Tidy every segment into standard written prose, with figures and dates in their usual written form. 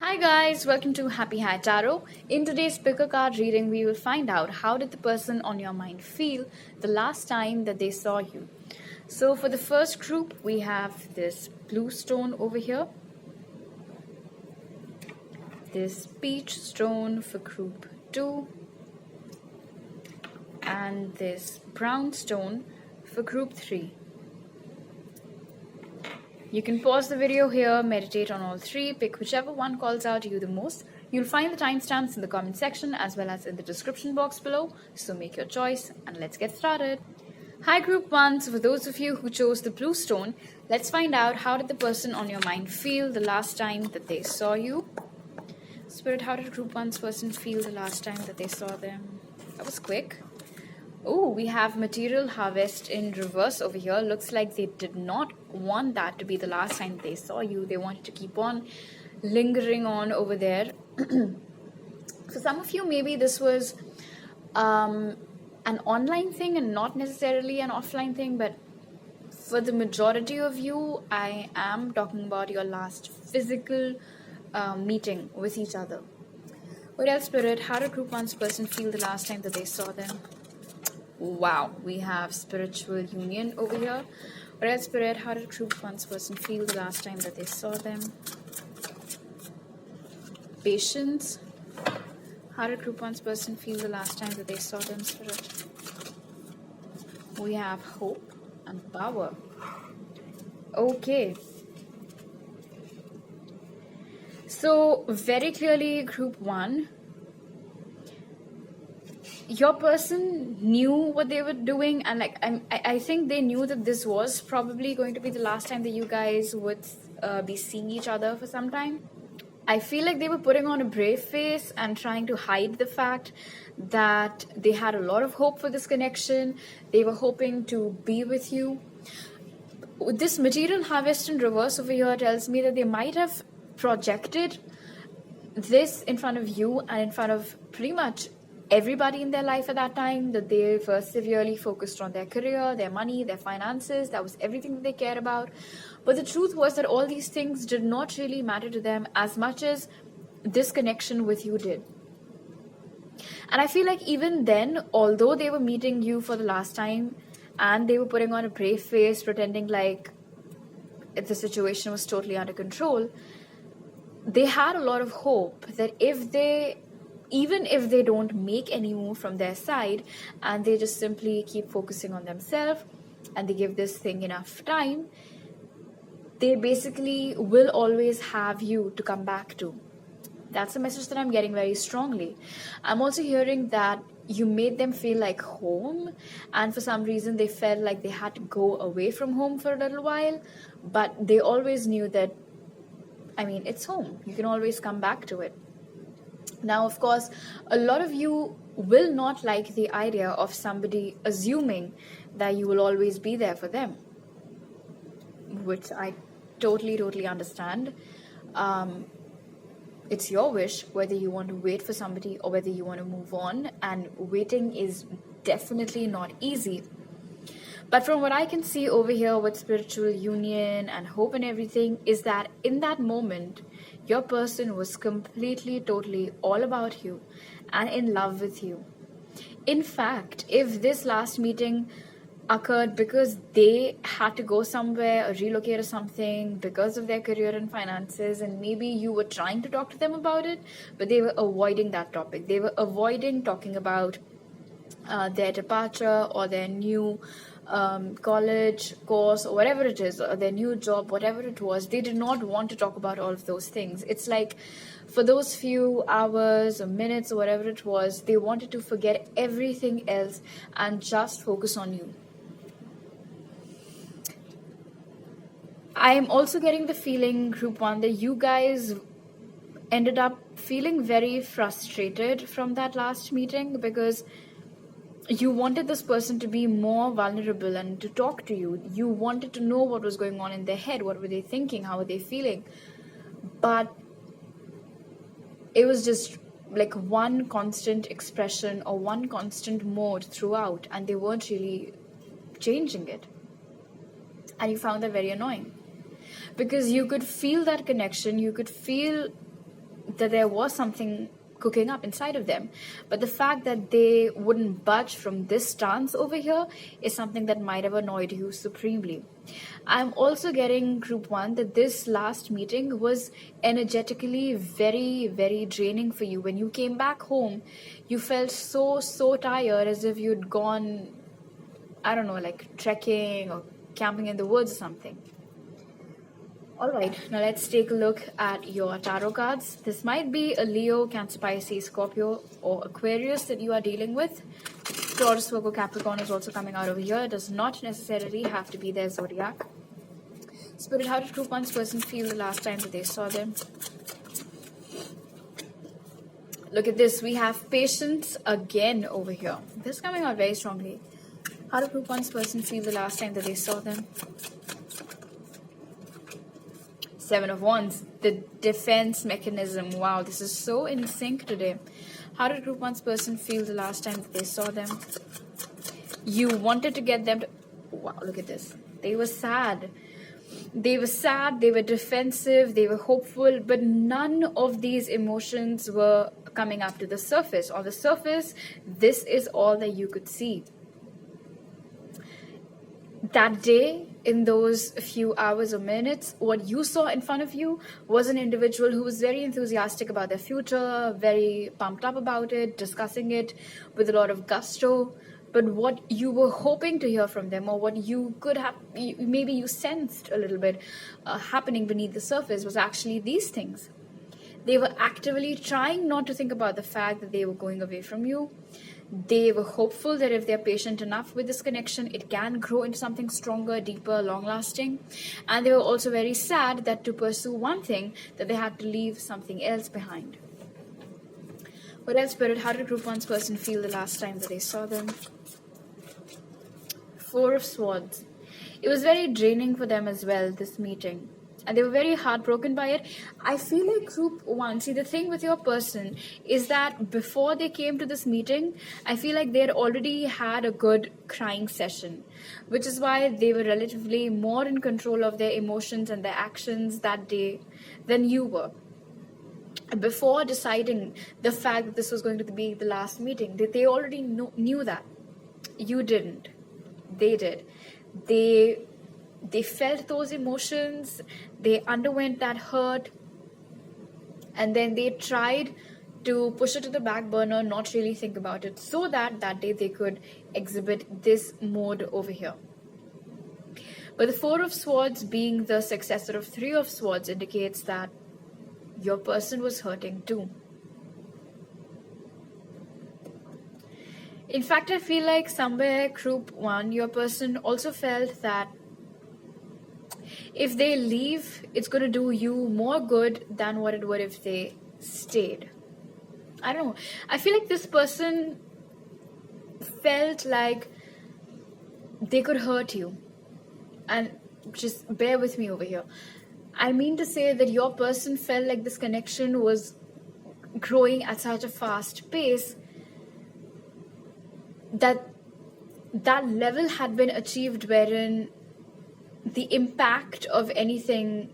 Hi guys, welcome to Happy High Tarot. In today's pick a card reading, we will find out how did the person on your mind feel the last time that they saw you. So for the first group, we have this blue stone over here, this peach stone for group 2, and this brown stone for group 3. You can pause the video here, meditate on all three, pick whichever one calls out to you the most. You'll find the timestamps in the comment section as well as in the description box below, so make your choice and let's get started. Hi group 1, so for those of you who chose the blue stone, let's find out how did the person on your mind feel the last time that they saw you. Spirit, how did group 1's person feel the last time that they saw them? That was quick. Oh, we have material harvest in reverse over here. Looks like they did not want that to be the last time they saw you. They wanted to keep on lingering on over there. For some of you, maybe this was an online thing and not necessarily an offline thing. But for the majority of you, I am talking about your last physical meeting with each other. What else, Spirit? How did group 1's person feel the last time that they saw them? Wow, we have spiritual union over here. What else, Spirit? How did group 1's person feel the last time that they saw them? Patience. How did group 1's person feel the last time that they saw them, Spirit? We have hope and power. Okay. So, very clearly, group 1, your person knew what they were doing, and I think they knew that this was probably going to be the last time that you guys would be seeing each other for some time. I feel like they were putting on a brave face and trying to hide the fact that they had a lot of hope for this connection. They were hoping to be with you. This material harvest in reverse over here tells me that they might have projected this in front of you and in front of pretty much everybody in their life at that time, that they were severely focused on their career, their money, their finances. That was everything that they cared about. But the truth was that all these things did not really matter to them as much as this connection with you did. And I feel like even then, although they were meeting you for the last time and they were putting on a brave face, pretending like the situation was totally under control, they had a lot of hope that even if they don't make any move from their side and they just simply keep focusing on themselves and they give this thing enough time, they basically will always have you to come back to. That's a message that I'm getting very strongly. I'm also hearing that you made them feel like home, and for some reason they felt like they had to go away from home for a little while, but they always knew that, it's home. You can always come back to it. Now, of course, a lot of you will not like the idea of somebody assuming that you will always be there for them, which I totally understand. It's your wish whether you want to wait for somebody or whether you want to move on, and waiting is definitely not easy. But from what I can see over here with spiritual union and hope and everything, is that in that moment, your person was completely, totally all about you and in love with you. In fact, if this last meeting occurred because they had to go somewhere or relocate or something because of their career and finances, and maybe you were trying to talk to them about it, but they were avoiding that topic. They were avoiding talking about their departure or their new college course or whatever it is, or their new job, whatever it was. They did not want to talk about all of those things. It's like for those few hours or minutes or whatever it was, they wanted to forget everything else and just focus on you. I'm also getting the feeling, group 1, that you guys ended up feeling very frustrated from that last meeting because you wanted this person to be more vulnerable and to talk to you. You wanted to know what was going on in their head. What were they thinking? How were they feeling? But it was just like one constant expression or one constant mode throughout, and they weren't really changing it. And you found that very annoying because you could feel that connection. You could feel that there was something cooking up inside of them. But the fact that they wouldn't budge from this stance over here is something that might have annoyed you supremely. I'm also getting group 1 that this last meeting was energetically very, very draining for you. When you came back home, you felt so tired, as if you'd gone, I don't know, like trekking or camping in the woods or something. Alright, now let's take a look at your tarot cards. This might be a Leo, Cancer, Pisces, Scorpio, or Aquarius that you are dealing with. Taurus, Virgo, Capricorn is also coming out over here. It does not necessarily have to be their zodiac. Spirit, how did group 1's person feel the last time that they saw them? Look at this. We have patience again over here. This is coming out very strongly. How did group 1's person feel the last time that they saw them? 7 of Wands, the defense mechanism. Wow, this is so in sync today. How did group 1's person feel the last time that they saw them? You wanted to get them to... Wow, look at this. They were sad. They were sad, they were defensive, they were hopeful, but none of these emotions were coming up to the surface. On the surface, this is all that you could see. That day, in those few hours or minutes, what you saw in front of you was an individual who was very enthusiastic about their future, very pumped up about it, discussing it with a lot of gusto. But what you were hoping to hear from them, or what you could have, maybe you sensed a little bit happening beneath the surface, was actually these things. They were actively trying not to think about the fact that they were going away from you. They were hopeful that if they're patient enough with this connection, it can grow into something stronger, deeper, long-lasting. And they were also very sad that to pursue one thing, that they had to leave something else behind. What else, Spirit? How did group 1's person feel the last time that they saw them? 4 of Swords. It was very draining for them as well, this meeting. And they were very heartbroken by it. I feel like group 1, see, the thing with your person is that before they came to this meeting, I feel like they had already had a good crying session, which is why they were relatively more in control of their emotions and their actions that day than you were. Before deciding the fact that this was going to be the last meeting, they already knew that. You didn't. They did. They felt those emotions, they underwent that hurt, and then they tried to push it to the back burner, not really think about it, so that that day they could exhibit this mode over here. But the 4 of Swords being the successor of 3 of Swords indicates that your person was hurting too. In fact, I feel like somewhere group 1, your person also felt that if they leave, it's going to do you more good than what it would if they stayed. I don't know. I feel like this person felt like they could hurt you. And just bear with me over here. I mean to say that your person felt like this connection was growing at such a fast pace that that level had been achieved wherein the impact of anything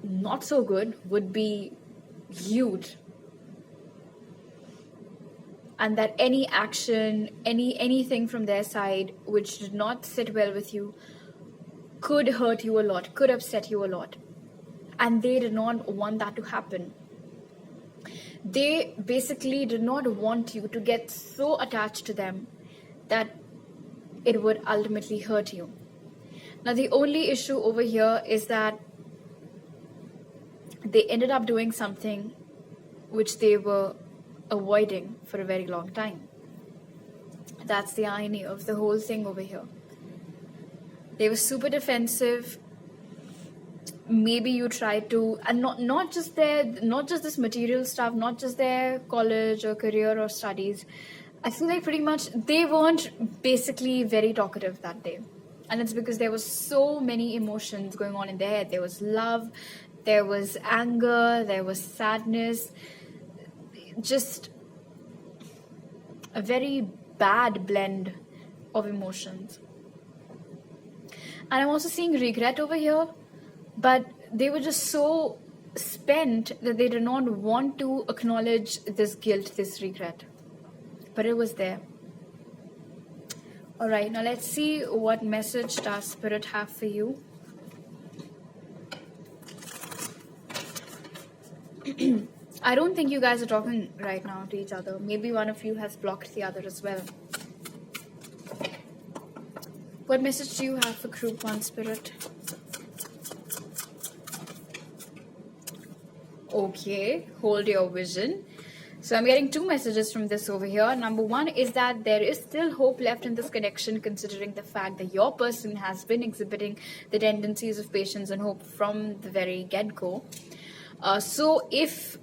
not so good would be huge. And that any action, anything from their side which did not sit well with you could hurt you a lot, could upset you a lot. And they did not want that to happen. They basically did not want you to get so attached to them that it would ultimately hurt you. Now, the only issue over here is that they ended up doing something which they were avoiding for a very long time. That's the irony of the whole thing over here. They were super defensive. Maybe you tried to, and not just this material stuff, not just their college or career or studies. I feel like pretty much they weren't basically very talkative that day. And it's because there was so many emotions going on in their head. There was love, there was anger, there was sadness. Just a very bad blend of emotions. And I'm also seeing regret over here. But they were just so spent that they did not want to acknowledge this guilt, this regret. But it was there. All right, now let's see what message does Spirit have for you. I don't think you guys are talking right now to each other. Maybe one of you has blocked the other as well. What message do you have for Group 1, Spirit? Okay, hold your vision. So I'm getting two messages from this over here. Number one is that there is still hope left in this connection, considering the fact that your person has been exhibiting the tendencies of patience and hope from the very get-go. So if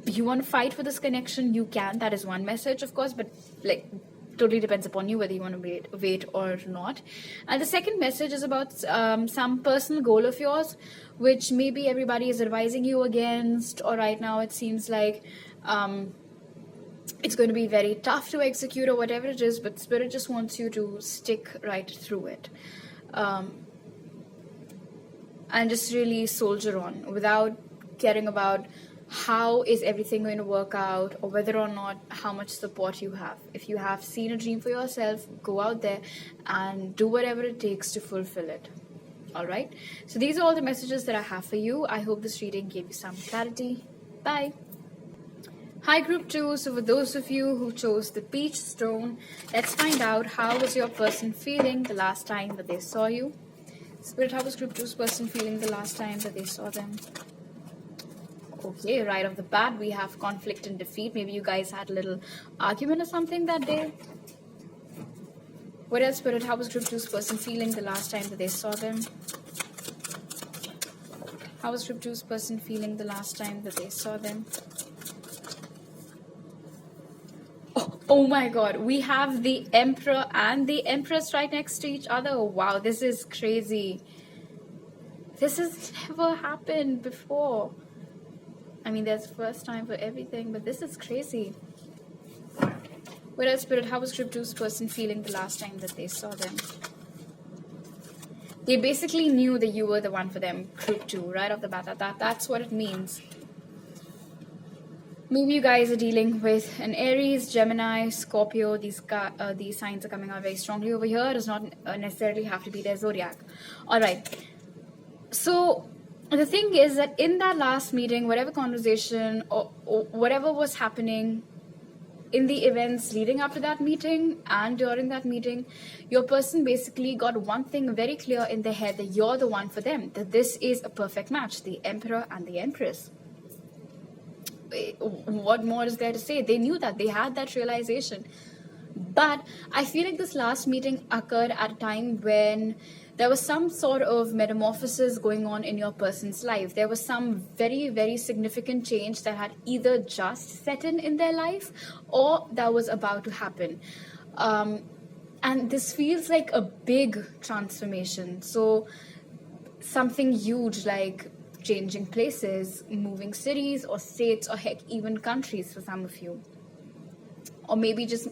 you want to fight for this connection, you can. That is one message, of course, but like totally depends upon you whether you want to wait or not. And the second message is about some personal goal of yours, which maybe everybody is advising you against, or right now it seems like it's going to be very tough to execute or whatever it is, but Spirit just wants you to stick right through it. And just really soldier on without caring about how is everything going to work out, or whether or not how much support you have. If you have seen a dream for yourself, go out there and do whatever it takes to fulfill it. All right, so these are all the messages that I have for you. I hope this reading gave you some clarity. Bye. Hi Group 2, so for those of you who chose the peach stone, let's find out how was your person feeling the last time that they saw you. Spirit, how was Group 2's person feeling the last time that they saw them? Okay, right off the bat, we have conflict and defeat. Maybe you guys had a little argument or something that day. What else, Spirit? How was Group 2's person feeling the last time that they saw them? How was Group 2's person feeling the last time that they saw them? Oh my god, we have the Emperor and the Empress right next to each other. Wow, this is crazy. This has never happened before. I mean, there's first time for everything, but this is crazy. What else, Spirit? How was Group 2's person feeling the last time that they saw them? They basically knew that you were the one for them, Group 2, right off the bat. That's what it means. Maybe you guys are dealing with an Aries, Gemini, Scorpio. These signs are coming out very strongly over here. It does not necessarily have to be their zodiac. All right. So the thing is that in that last meeting, whatever conversation or whatever was happening in the events leading up to that meeting and during that meeting, your person basically got one thing very clear in their head, that you're the one for them, that this is a perfect match, the Emperor and the Empress. What more is there to say? They knew that. They had that realization. But I feel like this last meeting occurred at a time when there was some sort of metamorphosis going on in your person's life. There was some very, very significant change that had either just set in their life or that was about to happen. And this feels like a big transformation. So something huge like changing places, moving cities or states, or heck, even countries for some of you. Or maybe just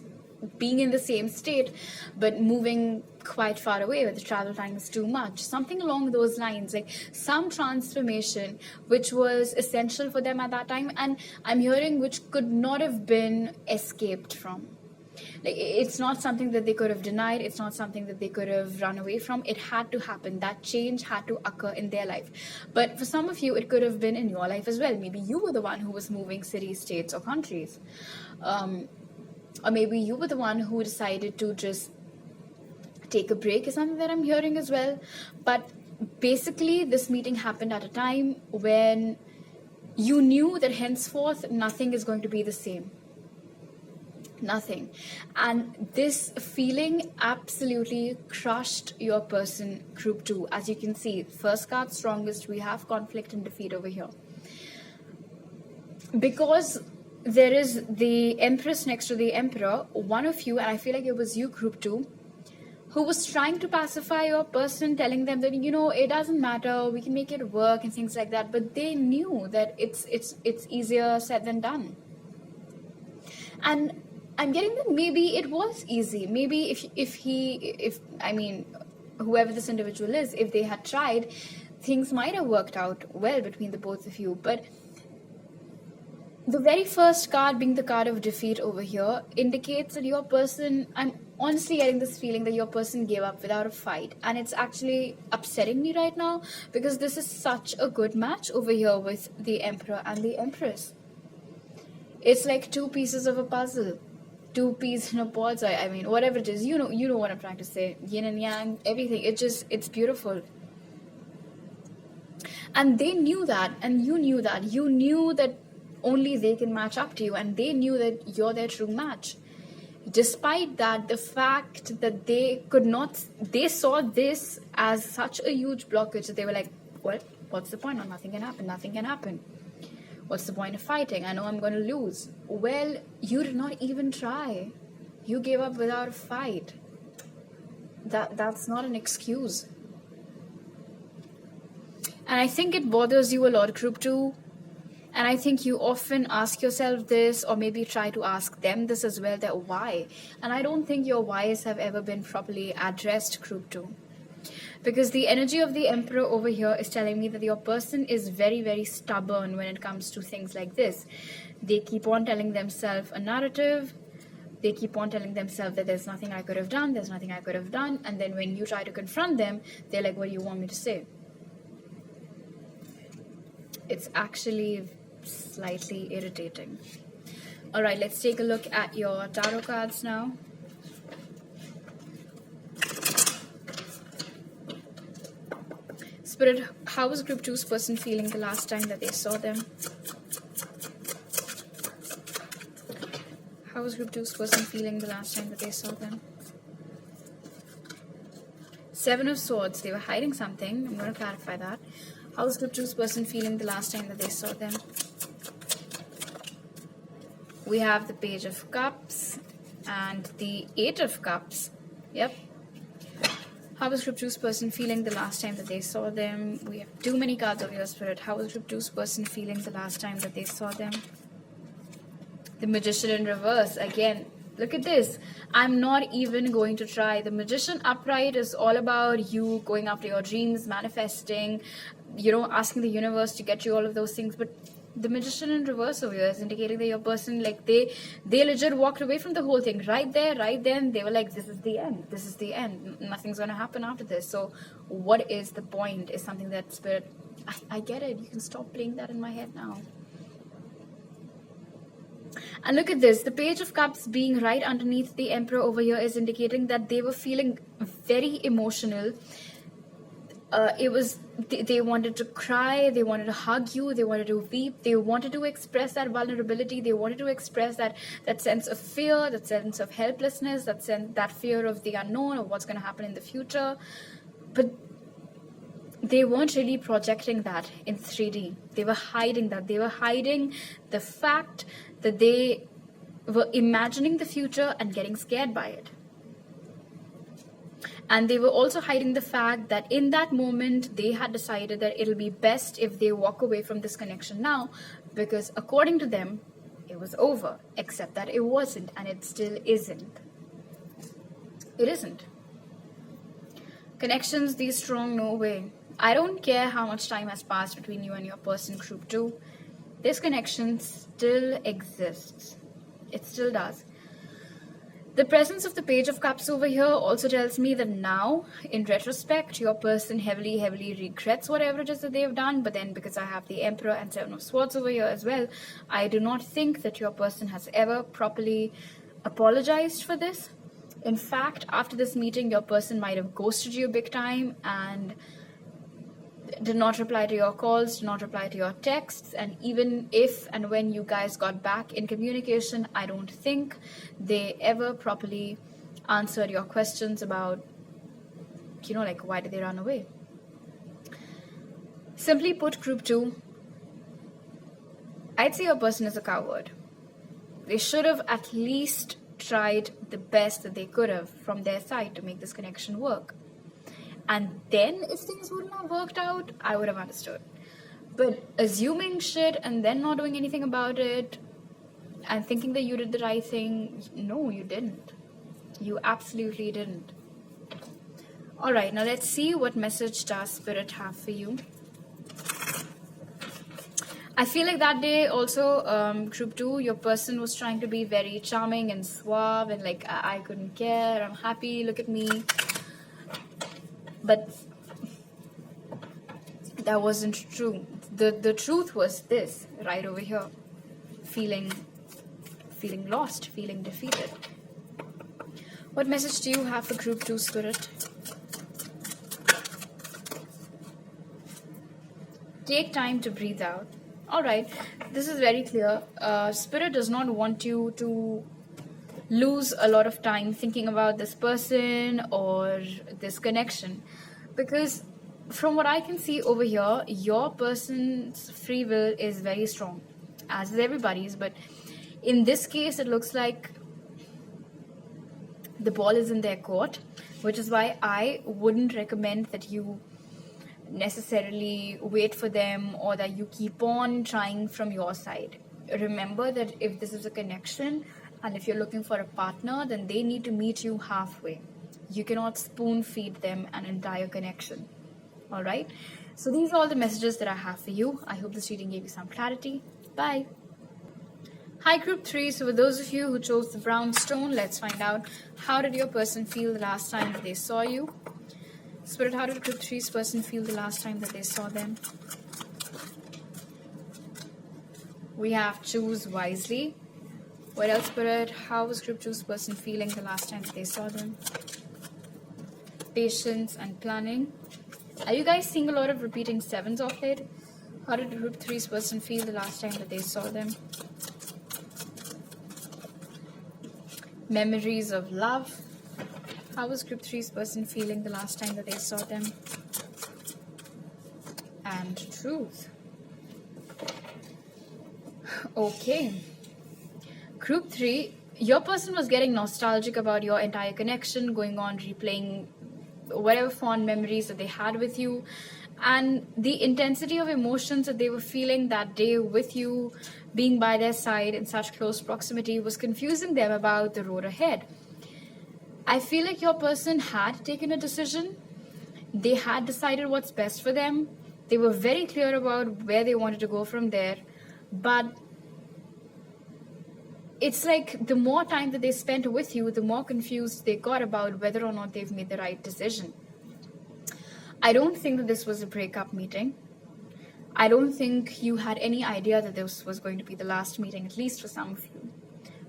being in the same state but moving quite far away where the travel time is too much. Something along those lines, like some transformation which was essential for them at that time, and I'm hearing which could not have been escaped from. Like, it's not something that they could have denied. It's not something that they could have run away from. It had to happen. That change had to occur in their life. But for some of you, it could have been in your life as well. Maybe you were the one who was moving cities, states, or countries. Or maybe you were the one who decided to just take a break, is something that I'm hearing as well. But basically, this meeting happened at a time when you knew that henceforth nothing is going to be the same. Nothing. And this feeling absolutely crushed your person, Group 2. As you can see, first card strongest, we have conflict and defeat over here. Because there is the Empress next to the Emperor, one of you, and I feel like it was you, Group 2, who was trying to pacify your person, telling them that, it doesn't matter, we can make it work and things like that. But they knew that it's easier said than done. And I'm getting that maybe it was easy. Maybe if whoever this individual is, if they had tried, things might have worked out well between the both of you, but the very first card, being the card of defeat over here, indicates that your person, I'm honestly getting this feeling that your person gave up without a fight. And it's actually upsetting me right now, because this is such a good match over here with the Emperor and the Empress. It's like two pieces of a puzzle, two peas in a pod. I mean, whatever it is, you know what I'm trying to say. Yin and yang, everything. It's beautiful. And they knew that, and you knew that. You knew that only they can match up to you, and they knew that you're their true match. Despite that, the fact that they saw this as such a huge blockage that they were like, what's the point? Nothing can happen. What's the point of fighting? I know I'm going to lose. Well, you did not even try. You gave up without a fight. That's not an excuse. And I think it bothers you a lot, Group 2. And I think you often ask yourself this, or maybe try to ask them this as well, that why? And I don't think your whys have ever been properly addressed, Group 2. Because the energy of the Emperor over here is telling me that your person is very, very stubborn when it comes to things like this. They keep on telling themselves a narrative. They keep on telling themselves that there's nothing I could have done, and then when you try to confront them, they're like, what do you want me to say? It's actually slightly irritating. All right, let's take a look at your tarot cards now. Spirit, how was Group 2's person feeling the last time that they saw them? How was Group 2's person feeling the last time that they saw them? Seven of Swords, they were hiding something. I'm going to clarify that. How was Group 2's person feeling the last time that they saw them? We have the Page of Cups and the Eight of Cups. Yep. How was Group 2's person feeling the last time that they saw them? We have too many cards of your Spirit. How was Group 2's person feeling the last time that they saw them? The Magician in reverse. Again, look at this. I'm not even going to try. The Magician upright is all about you going after your dreams, manifesting, asking the universe to get you all of those things. But the Magician in reverse over here is indicating that your person, like, they legit walked away from the whole thing right then. They were like, this is the end. Nothing's going to happen after this. So what is the point? Is something that Spirit, I get it. You can stop playing that in my head now. And look at this. The Page of Cups being right underneath the Emperor over here is indicating that they were feeling very emotional. They wanted to cry, they wanted to hug you, they wanted to weep, they wanted to express that vulnerability, they wanted to express that sense of fear, that sense of helplessness, that fear of the unknown, of what's going to happen in the future. But they weren't really projecting that in 3D. They were hiding that. They were hiding the fact that they were imagining the future and getting scared by it. And they were also hiding the fact that in that moment, they had decided that it'll be best if they walk away from this connection now, because according to them, it was over, except that it wasn't, and it still isn't. It isn't. Connections these strong, no way. I don't care how much time has passed between you and your person, Group 2. This connection still exists. It still does. The presence of the Page of Cups over here also tells me that now, in retrospect, your person heavily regrets whatever it is that they've done. But then because I have the Emperor and Seven of Swords over here as well, I do not think that your person has ever properly apologized for this. In fact, after this meeting, your person might have ghosted you big time and did not reply to your calls, did not reply to your texts, and even if and when you guys got back in communication, I don't think they ever properly answered your questions about, why did they run away? Simply put, Group 2, I'd say your person is a coward. They should have at least tried the best that they could have from their side to make this connection work. And then if things wouldn't have worked out, I would have understood. But assuming shit and then not doing anything about it and thinking that you did the right thing, no, you didn't. You absolutely didn't. All right, now let's see what message does Spirit have for you. I feel like that day also, group 2, your person was trying to be very charming and suave and like, I couldn't care, I'm happy, look at me. But that wasn't true. The truth was this, right over here. Feeling lost, feeling defeated. What message do you have for group 2, Spirit? Take time to breathe out. All right, this is very clear. Spirit does not want you to lose a lot of time thinking about this person or this connection, because from what I can see over here, your person's free will is very strong, as is everybody's, but in this case it looks like the ball is in their court, which is why I wouldn't recommend that you necessarily wait for them or that you keep on trying from your side. Remember that if this is a connection and if you're looking for a partner, then they need to meet you halfway. You cannot spoon feed them an entire connection. All right, so these are all the messages that I have for you. I hope this reading gave you some clarity. Bye. Hi group 3, so for those of you who chose the brown stone, let's find out, how did your person feel the last time that they saw you? Spirit, how did group 3's person feel the last time that they saw them? We have choose wisely. What else, Spirit? How was group 2's person feeling the last time that they saw them? Patience and planning. Are you guys seeing a lot of repeating 7s of late? How did group 3's person feel the last time that they saw them? Memories of love. How was group 3's person feeling the last time that they saw them? And truth. Okay. Group 3, your person was getting nostalgic about your entire connection, going on replaying whatever fond memories that they had with you, and the intensity of emotions that they were feeling that day with you, being by their side in such close proximity, was confusing them about the road ahead. I feel like your person had taken a decision. They had decided what's best for them. They were very clear about where they wanted to go from there. But it's like the more time that they spent with you, the more confused they got about whether or not they've made the right decision. I don't think that this was a breakup meeting. I don't think you had any idea that this was going to be the last meeting, at least for some of you.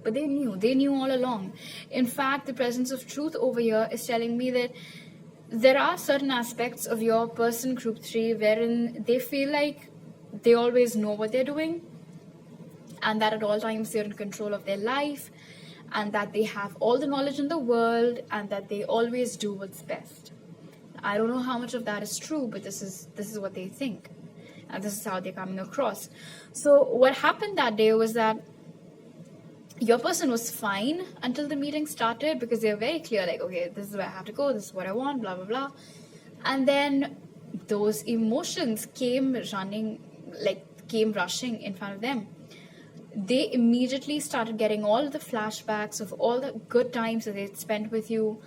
But they knew all along. In fact, the presence of truth over here is telling me that there are certain aspects of your person, group 3, wherein they feel like they always know what they're doing, and that at all times they're in control of their life, and that they have all the knowledge in the world, and that they always do what's best. I don't know how much of that is true, but this is what they think, and this is how they're coming across. So what happened that day was that your person was fine until the meeting started, because they were very clear, like, okay, this is where I have to go, this is what I want, blah, blah, blah. And then those emotions came rushing in front of them. They immediately started getting all the flashbacks of all the good times that they'd spent with you.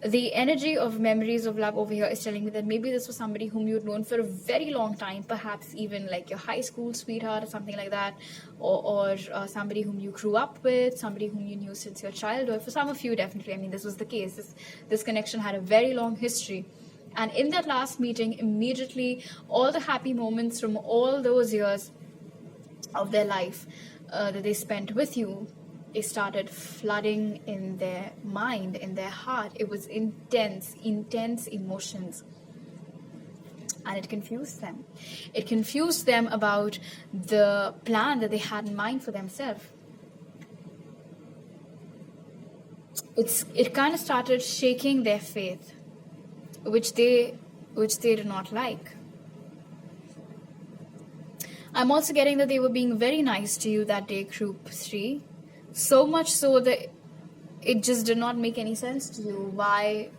The energy of memories of love over here is telling me that maybe this was somebody whom you'd known for a very long time, perhaps even like your high school sweetheart or something like that, or somebody whom you grew up with, somebody whom you knew since your childhood. For some of you, definitely, I mean, this was the case. This connection had a very long history. And in that last meeting, immediately, all the happy moments from all those years of their life that they spent with you, they started flooding in their mind, in their heart. It was intense emotions. And it confused them. It confused them about the plan that they had in mind for themselves. It kind of started shaking their faith, which they did not like. I'm also getting that they were being very nice to you that day, group 3. So much so that it just did not make any sense to you. Why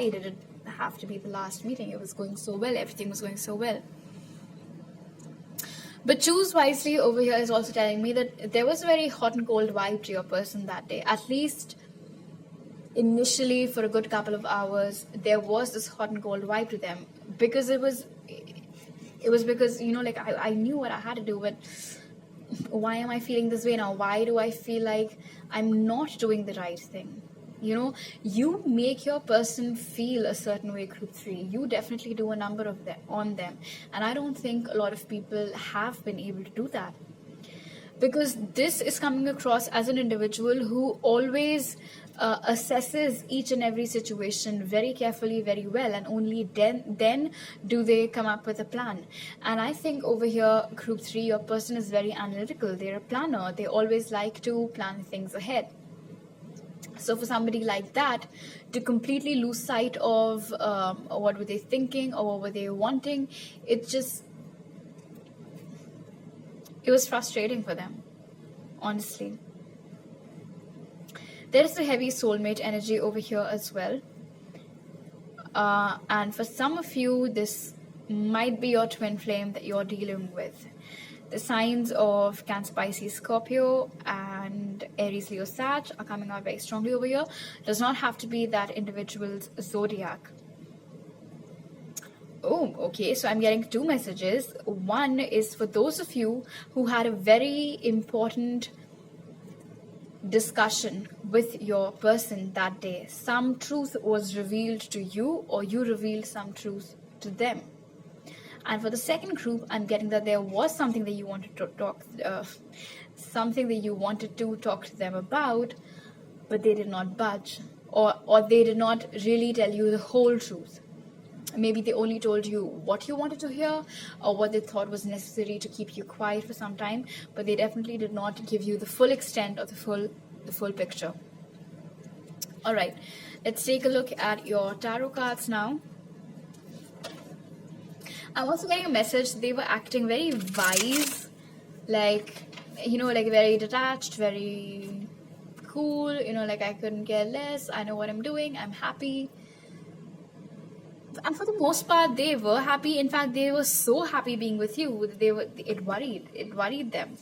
did it have to be the last meeting? It was going so well. Everything was going so well. But choose wisely over here is also telling me that there was a very hot and cold vibe to your person that day. At least initially for a good couple of hours there was this hot and cold vibe to them, because it was because, you know, like I knew what I had to do, but why am I feeling this way now? Why do I feel like I'm not doing the right thing? You know, you make your person feel a certain way, group 3. You definitely do a number of them on them, and I don't think a lot of people have been able to do that, because this is coming across as an individual who always assesses each and every situation very carefully, very well, and only then do they come up with a plan. And I think over here, group 3, your person is very analytical. They're a planner. They always like to plan things ahead. So for somebody like that to completely lose sight of what were they thinking or what were they wanting, it was frustrating for them, honestly. There is a heavy soulmate energy over here as well. And for some of you, this might be your twin flame that you're dealing with. The signs of Cancer, Pisces, Scorpio, and Aries, Leo, Sag are coming out very strongly over here. Does not have to be that individual's zodiac. Oh, okay, so I'm getting 2 messages. One is for those of you who had a very important discussion with your person that day. Some truth was revealed to you, or you revealed some truth to them. And for the second group, I'm getting that there was something that you wanted to talk to them about, but they did not budge, or they did not really tell you the whole truth. Maybe they only told you what you wanted to hear, or what they thought was necessary to keep you quiet for some time, but they definitely did not give you the full extent of the full picture. All right, let's take a look at your tarot cards now. I'm also getting a message they were acting very wise, like, you know, like very detached, very cool, you know, like I couldn't care less, I know what I'm doing, I'm happy. And for the most part, they were happy. In fact, they were so happy being with you. It worried them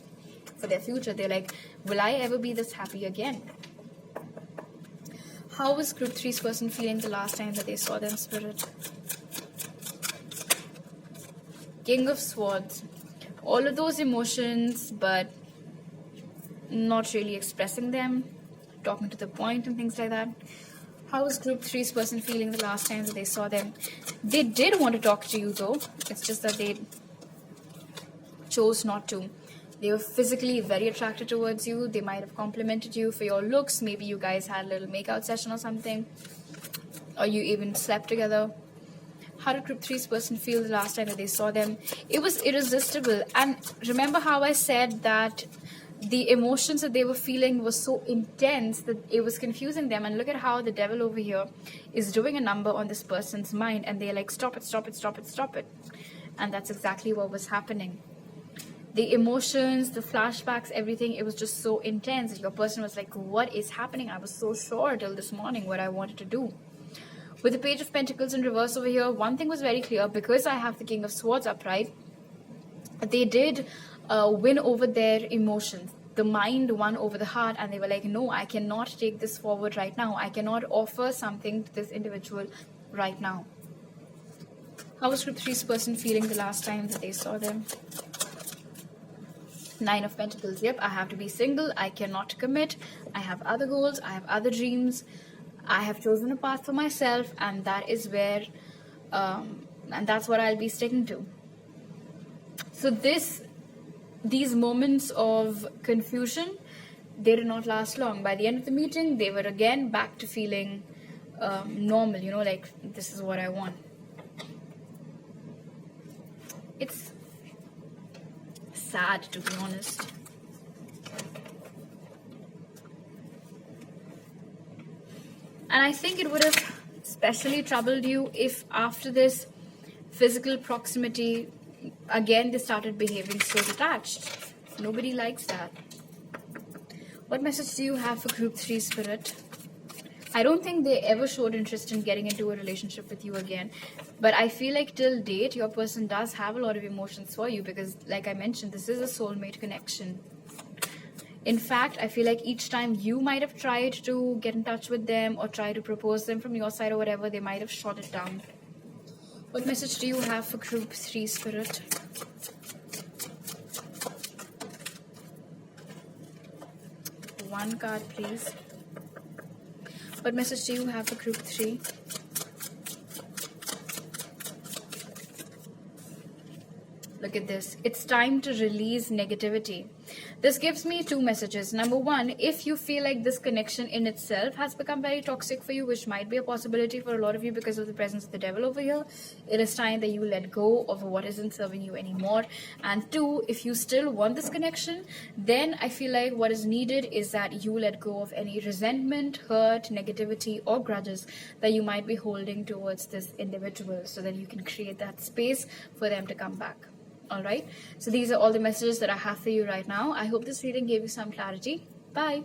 for their future. They're like, will I ever be this happy again? How was group 3's person feeling the last time that they saw them, Spirit? King of Swords. All of those emotions, but not really expressing them, talking to the point and things like that. How was group 3's person feeling the last time that they saw them? They did want to talk to you though. It's just that they chose not to. They were physically very attracted towards you. They might have complimented you for your looks. Maybe you guys had a little makeout session or something. Or you even slept together. How did group 3's person feel the last time that they saw them? It was irresistible. And remember how I said that the emotions that they were feeling was so intense that it was confusing them. And look at how the devil over here is doing a number on this person's mind, and they're like, stop it, stop it, stop it, stop it. And that's exactly what was happening. The emotions, the flashbacks, everything, it was just so intense. Your person was like, what is happening? I was so sure till this morning what I wanted to do. With the Page of Pentacles in reverse over here, one thing was very clear. Because I have the King of Swords upright, they did win over their emotions. The mind won over the heart, and they were like, no, I cannot take this forward right now. I cannot offer something to this individual right now. How was group 3's person feeling the last time that they saw them? 9 of Pentacles. Yep, I have to be single. I cannot commit. I have other goals. I have other dreams. I have chosen a path for myself, and that is where, and that's what I'll be sticking to. So these moments of confusion, they did not last long. By the end of the meeting, they were again back to feeling normal, you know, like, this is what I want. It's sad, to be honest. And I think it would have especially troubled you if after this physical proximity, again, they started behaving so detached. Nobody likes that. What message do you have for group 3, Spirit? I don't think they ever showed interest in getting into a relationship with you again. But I feel like till date, your person does have a lot of emotions for you because, like I mentioned, this is a soulmate connection. In fact, I feel like each time you might have tried to get in touch with them or try to propose them from your side or whatever, they might have shot it down. What message do you have for group 3, Spirit? One card, please. What message do you have for group 3? Look at this. It's time to release negativity. This gives me 2 messages. Number 1, if you feel like this connection in itself has become very toxic for you, which might be a possibility for a lot of you because of the presence of the devil over here, it is time that you let go of what isn't serving you anymore. And 2, if you still want this connection, then I feel like what is needed is that you let go of any resentment, hurt, negativity, or grudges that you might be holding towards this individual so that you can create that space for them to come back. Alright, so these are all the messages that I have for you right now. I hope this reading gave you some clarity. Bye.